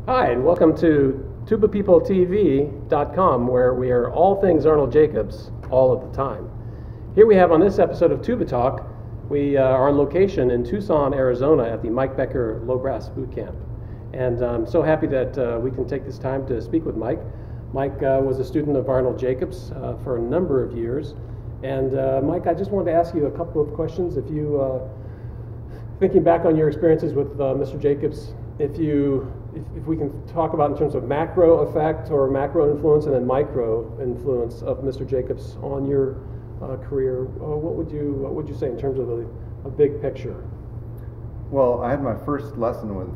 Hi, and welcome to TubaPeopleTV.com, where we are all things Arnold Jacobs all of the time. Here we have on this episode of Tuba Talk, we are on location in Tucson, Arizona at the Mike Becker Low Brass Boot Camp. And I'm so happy that we can take this time to speak with Mike. Mike was a student of Arnold Jacobs for a number of years. And Mike, I just wanted to ask you a couple of questions. If you, thinking back on your experiences with Mr. Jacobs, if we can talk about in terms of macro effect or macro influence and then micro influence of Mr. Jacobs on your career, what would you say in terms of a big picture? Well, I had my first lesson with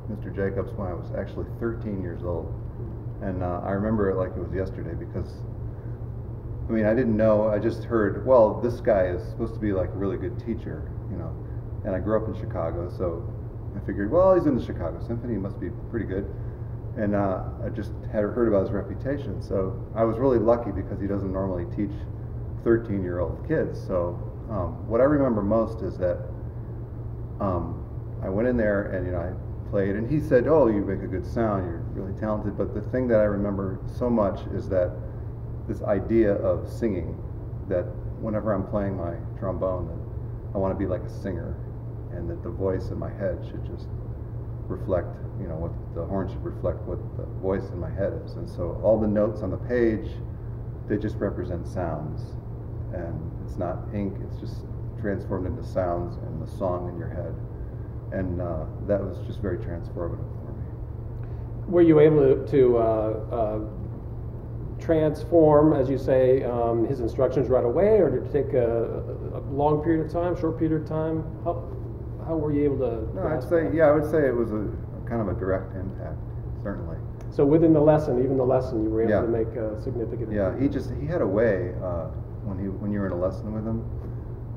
Mr. Jacobs when I was actually 13 years old, and I remember it like it was yesterday because, I mean, I didn't know. I just heard, well, this guy is supposed to be like a really good teacher, you know, and I grew up in Chicago, so I figured, well, he's in the Chicago Symphony, he must be pretty good. And I just had heard about his reputation. So I was really lucky because he doesn't normally teach 13-year-old kids. So what I remember most is that I went in there and, you know, I played, and he said, oh, you make a good sound, you're really talented. But the thing that I remember so much is that this idea of singing, that whenever I'm playing my trombone, that I want to be like a singer, and that the voice in my head should just reflect, you know, what the horn should reflect what the voice in my head is. And so all the notes on the page, they just represent sounds, and it's not ink, it's just transformed into sounds and the song in your head. And that was just very transformative for me. Were you able to transform, as you say, his instructions right away, or did it take a long period of time, short period of time? How were you able to? No, I would say it was a kind of a direct impact, certainly. So within the lesson, even the lesson, you were able to make a significant impact. Yeah, he had a way when you were in a lesson with him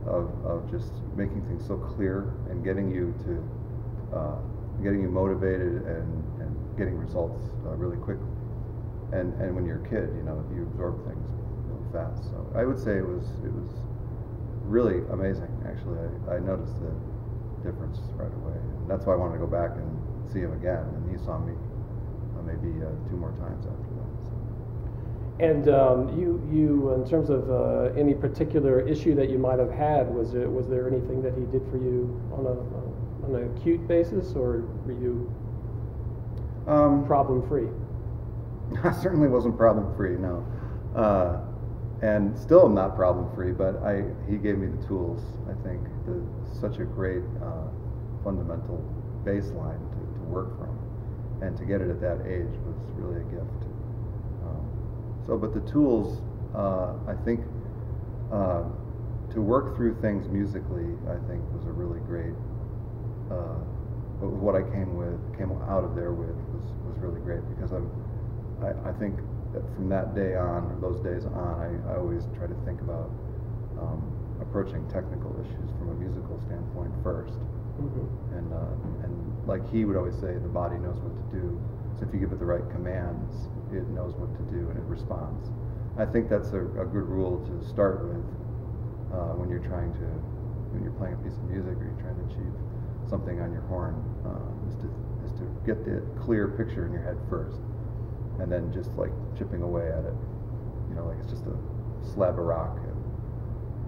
of just making things so clear and getting you motivated and getting results really quickly. And when you're a kid, you know, you absorb things really fast. So I would say it was really amazing. Actually, I noticed the difference right away. And that's why I wanted to go back and see him again. And he saw me maybe 2 more times after that. So. And you, in terms of any particular issue that you might have had, was there anything that he did for you on an acute basis, or were you problem free? I certainly wasn't problem-free, no. And still not problem-free, but he gave me the tools, I think, such a great fundamental baseline to work from. And to get it at that age was really a gift. But the tools, I think, to work through things musically, I think was a really great, what I came out of there with was really great, because I think that from that day on, or those days on, I always try to think about approaching technical issues from a musical standpoint first. Mm-hmm. And like he would always say, the body knows what to do. So if you give it the right commands, it knows what to do and it responds. I think that's a good rule to start with when you're playing a piece of music or you're trying to achieve something on your horn, is to get the clear picture in your head first. And then just like chipping away at it, you know, like it's just a slab of rock, and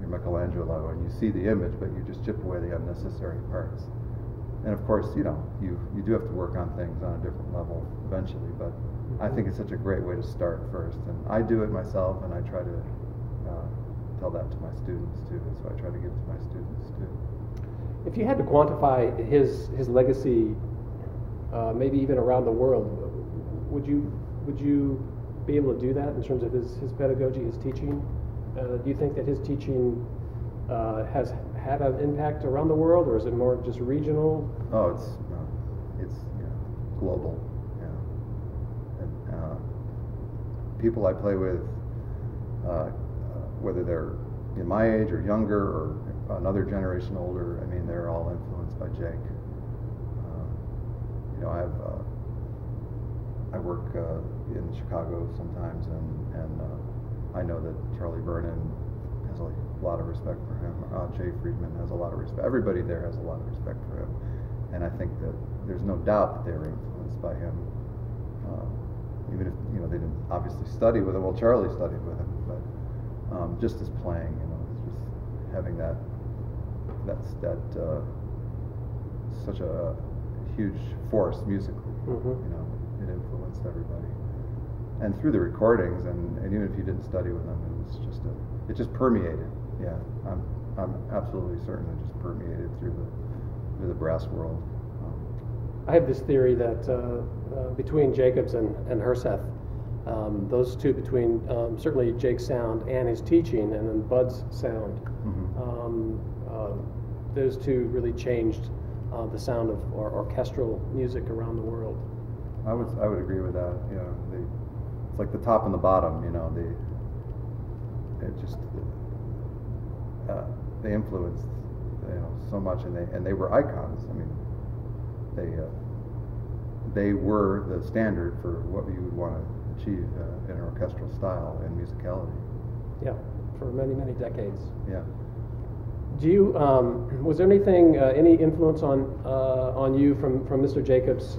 you're Michelangelo, and you see the image, but you just chip away the unnecessary parts. And of course, you know, you do have to work on things on a different level eventually, but I think it's such a great way to start first. And I do it myself, and I try to tell that to my students too, so I try to give it to my students too. If you had to quantify his legacy, maybe even around the world, would you be able to do that in terms of his pedagogy, his teaching? Do you think that his teaching has had an impact around the world, or is it more just regional? Oh, it's global. Yeah. And, people I play with, whether they're in my age or younger or another generation older, I mean, they're all influenced by Jake. You know, I work in Chicago sometimes, and I know that Charlie Vernon has a lot of respect for him. Jay Friedman has a lot of respect. Everybody there has a lot of respect for him. And I think that there's no doubt that they were influenced by him. Even if they didn't obviously study with him. Well, Charlie studied with him, but just as playing, just having such a huge force musically. It influenced everybody. And through the recordings, and even if you didn't study with them, it just permeated. Yeah, I'm absolutely certain it just permeated through the brass world. I have this theory that between Jacobs and Herseth, those two, between certainly Jake's sound and his teaching, and then Bud's sound, those two really changed the sound of orchestral music around the world. I would agree with that. It's like the top and the bottom. They influenced so much, and they were icons. I mean, they were the standard for what you would want to achieve in an orchestral style and musicality. Yeah, for many, many decades. Yeah. Do you was there anything, any influence on you from Mr. Jacobs,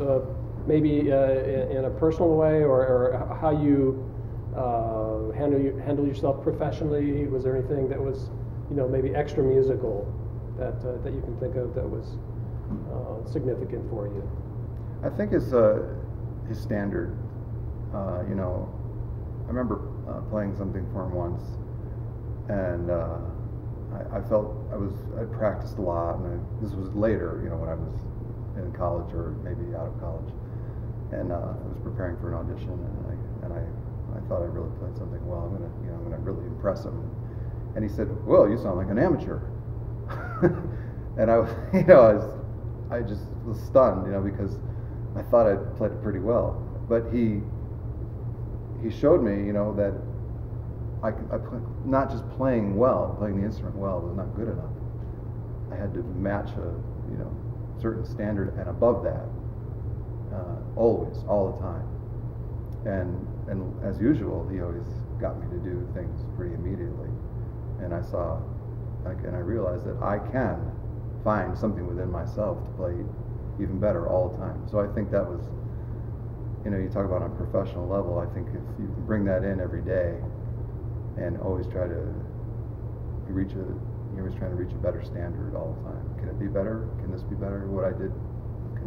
maybe in a personal way, or how you handle yourself professionally? Was there anything that was maybe extra musical that you can think of that was significant for you? I think his standard. I remember playing something for him once, and I felt I'd practiced a lot, and this was later, when I was in college or maybe out of college, and I was preparing for an audition, and I thought I really played something well. I'm gonna really impress him. And he said, "Well, you sound like an amateur." And I just was stunned, because I thought I'd played it pretty well. But he showed me, that I not just playing the instrument well was not good enough. I had to match a certain standard and above that, always, all the time. And as usual, he always got me to do things pretty immediately. And I realized that I can find something within myself to play even better all the time. So I think that was, you talk about on a professional level, I think if you can bring that in every day and always try to reach you're always trying to reach a better standard all the time. Can it be better? Can this be better? Can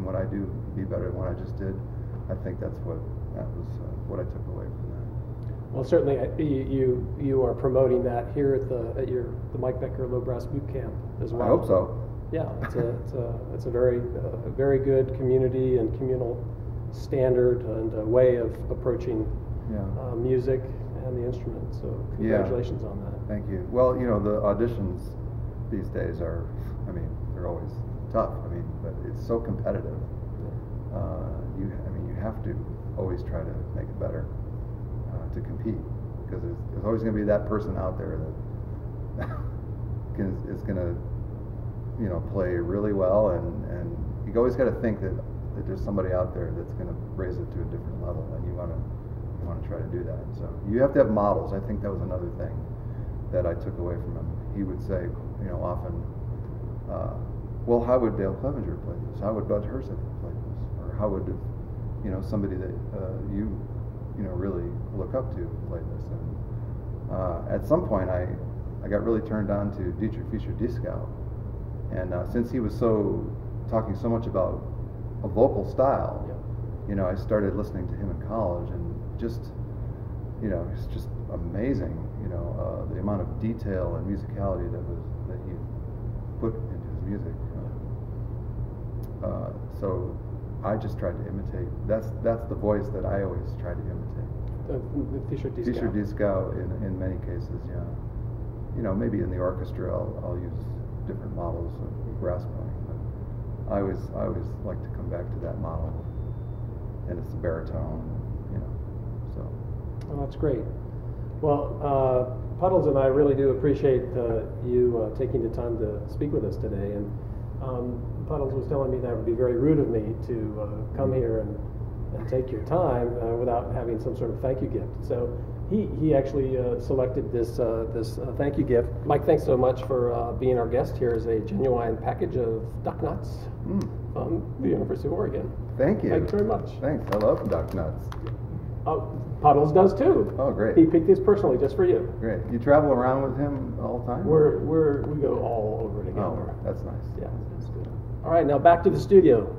what I do be better than what I just did? I think that was what I took away from that. Well, certainly you are promoting that here at the Mike Becker Low Brass Boot Camp as well. I hope so. Yeah, it's a very good community and communal standard and a way of approaching music and the instrument. So congratulations on that. Thank you. Well, the auditions these days they're always tough. But it's so competitive. You have to always try to make it better to compete, because there's always going to be that person out there that is going to play really well, and you always got to think that there's somebody out there that's going to raise it to a different level, and you want to try to do that. So you have to have models. I think that was another thing that I took away from him. He would say, often, well, how would Dale Clevenger play this? How would Bud Herseth play this? Or how would somebody that you really look up to play this? And at some point, I got really turned on to Dietrich Fischer-Dieskau, and since he was talking so much about a vocal style, I started listening to him in college, and it's just amazing, the amount of detail and musicality that he put into his music. So I just tried to imitate. That's the voice that I always try to imitate. The Fischer-Dieskau. Fischer-Dieskau in many cases, yeah. Maybe in the orchestra I'll use different models of brass playing, but I always like to come back to that model, and it's the baritone, so. Well, that's great. Well, Puddles and I really do appreciate you taking the time to speak with us today, and Puddles was telling me that it would be very rude of me to come here and take your time without having some sort of thank you gift. So He actually selected this thank you gift. Mike, thanks so much for being our guest here as a genuine package of duck nuts from the University of Oregon. Thank you. Thank you very much. Thanks. I love duck nuts. Puddles does too. Oh, great. He picked these personally just for you. Great. You travel around with him all the time? We go all over together. Oh, that's nice. Yeah, that's good. All right, now back to the studio.